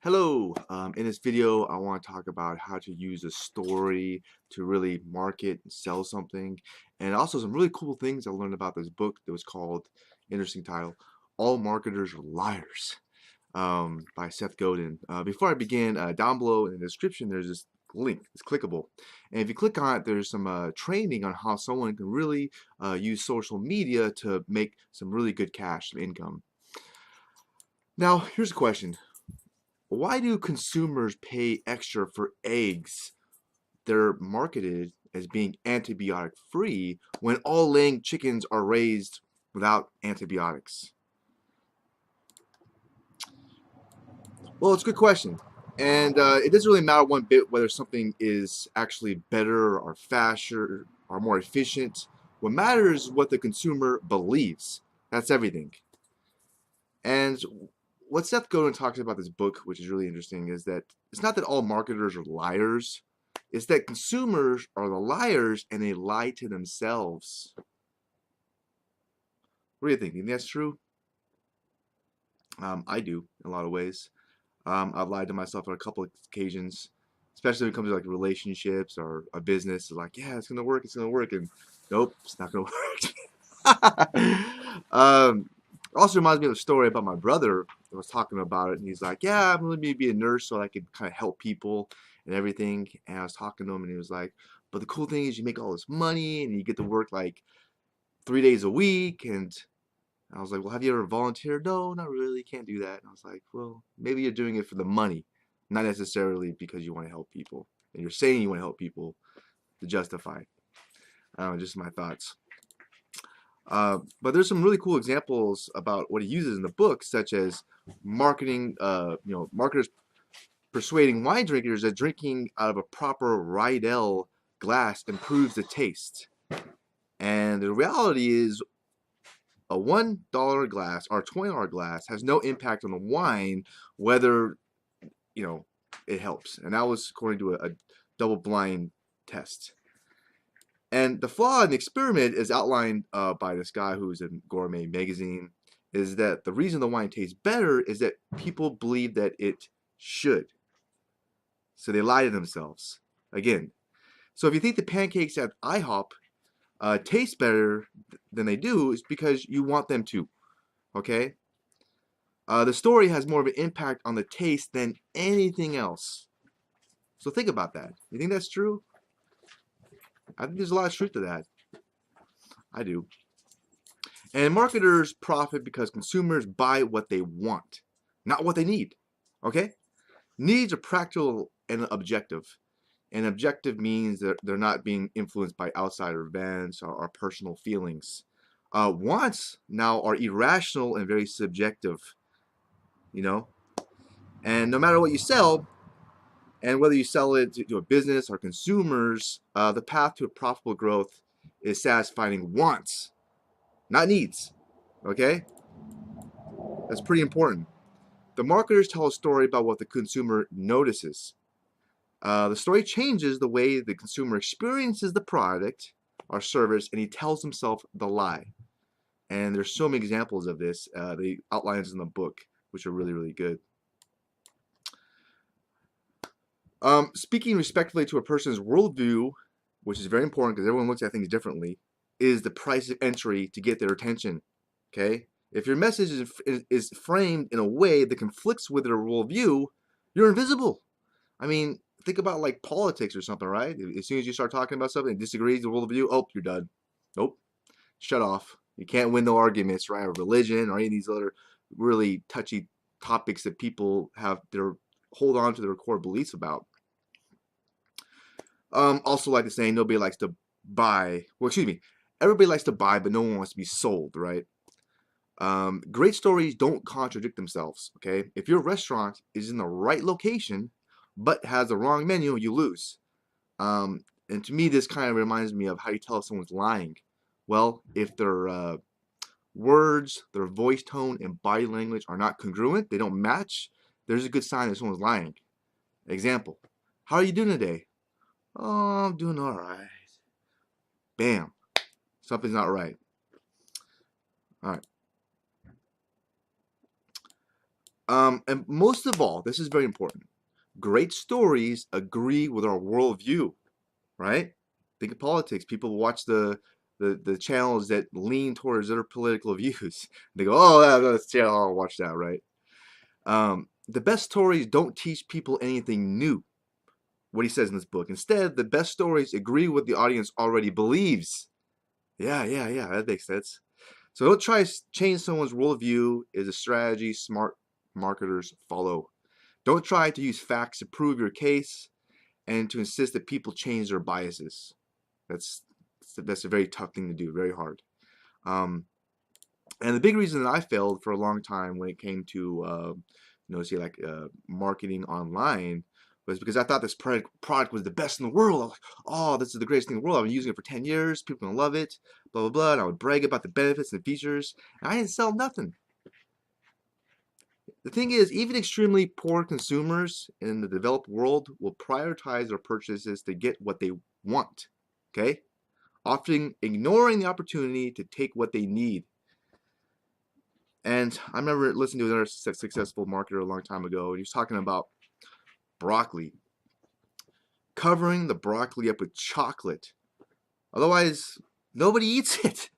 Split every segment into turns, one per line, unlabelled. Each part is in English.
Hello, in this video, I want to talk about how to use a story to really market and sell something, and also some really cool things I learned about this book that was called, interesting title, All Marketers Are Liars, by Seth Godin. Before I begin, down below in the description, there's this link. It's clickable, and if you click on it, there's some training on how someone can really use social media to make some really good cash, some income. Now, here's a question. Why do consumers pay extra for eggs they're marketed as being antibiotic free when all laying chickens are raised without antibiotics? Well, it's a good question. And it doesn't really matter one bit whether something is actually better or faster or more efficient. What matters is what the consumer believes. That's everything. And what Seth Godin talks about this book, which is really interesting, is that it's not that all marketers are liars. It's that consumers are the liars and they lie to themselves. What do you think? You think that's true? I do in a lot of ways. I've lied to myself on a couple of occasions, especially when it comes to like relationships or a business. It's like, yeah, it's gonna work, and nope, it's not gonna work. Also reminds me of a story about my brother. I was talking about it, and he's like, "Yeah, I'm gonna be a nurse so I could kind of help people and everything." And I was talking to him, and he was like, "But the cool thing is you make all this money, and you get to work like 3 days a week." And I was like, "Well, have you ever volunteered?" "No, not really. Can't do that." And I was like, "Well, maybe you're doing it for the money, not necessarily because you want to help people, and you're saying you want to help people to justify." I don't know, just my thoughts. But there's some really cool examples about what he uses in the book, such as marketing, marketers persuading wine drinkers that drinking out of a proper Riedel glass improves the taste. And the reality is, a $1 glass or a $20 glass has no impact on the wine, whether it helps. And that was according to a double-blind test. And the flaw in the experiment is outlined by this guy who's in Gourmet magazine, is that the reason the wine tastes better is that people believe that it should. So they lie to themselves. Again. So if you think the pancakes at IHOP taste better than they do, it's because you want them to. Okay? The story has more of an impact on the taste than anything else. So think about that. You think that's true? I think there's a lot of truth to that. I do. And marketers profit because consumers buy what they want, not what they need. Okay? Needs are practical and objective. And objective means that they're not being influenced by outsider events or personal feelings. Wants now are irrational and very subjective, you know? And no matter what you sell, and whether you sell it to a business or consumers, the path to a profitable growth is satisfying wants, not needs. Okay? That's pretty important. The marketers tell a story about what the consumer notices. The story changes the way the consumer experiences the product or service, and he tells himself the lie. And there's so many examples of this. The outlines in the book, which are really, really good. Speaking respectfully to a person's worldview, which is very important because everyone looks at things differently, is the price of entry to get their attention. Okay? If your message is framed in a way that conflicts with their worldview, you're invisible. I mean, think about like politics or something, right? As soon as you start talking about something that disagrees with the worldview, oh, you're done. Nope. Shut off. You can't win no arguments, right? Or religion or any of these other really touchy topics that people have their hold on to their core beliefs about. Also like the saying, nobody likes to buy. Well, excuse me. Everybody likes to buy, but no one wants to be sold, right? Great stories don't contradict themselves, okay? If your restaurant is in the right location, but has the wrong menu, you lose. And to me, this kind of reminds me of how you tell if someone's lying. Well, if their words, their voice tone, and body language are not congruent, they don't match, there's a good sign that someone's lying. Example, how are you doing today? Oh, I'm doing all right. Bam. Something's not right. All right. And most of all, this is very important. Great stories agree with our worldview, right? Think of politics. People watch the channels that lean towards their political views. They go, "Oh, that's channel. I'll watch that." Right? The best stories don't teach people anything new. What he says in this book. Instead, the best stories agree with the audience already believes. Yeah. That makes sense. So don't try to change someone's worldview. Is a strategy smart marketers follow. Don't try to use facts to prove your case and to insist that people change their biases. That's that's a very tough thing to do, very hard. Um, and the big reason that I failed for a long time when it came to say like marketing online was because I thought this product was the best in the world. I was like, oh, this is the greatest thing in the world. I've been using it for 10 years. People are gonna love it. Blah blah blah. And I would brag about the benefits and features. And I didn't sell nothing. The thing is, even extremely poor consumers in the developed world will prioritize their purchases to get what they want. Okay, often ignoring the opportunity to take what they need. And I remember listening to another successful marketer a long time ago, and he was talking about broccoli, covering the broccoli up with chocolate. Otherwise, nobody eats it.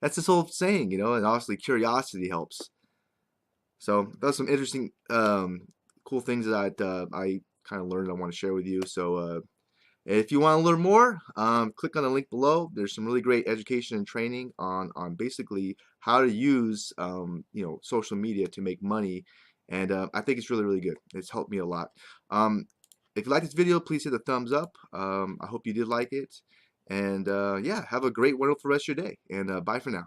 That's this whole saying, and obviously curiosity helps. So that's some interesting, cool things that I kind of learned I want to share with you. So if you want to learn more, click on the link below. There's some really great education and training on basically how to use social media to make money, and I think it's really good. It's helped me a lot. If you like this video, please hit the thumbs up. I hope you did like it, and yeah, have a great, wonderful rest of your day. And bye for now.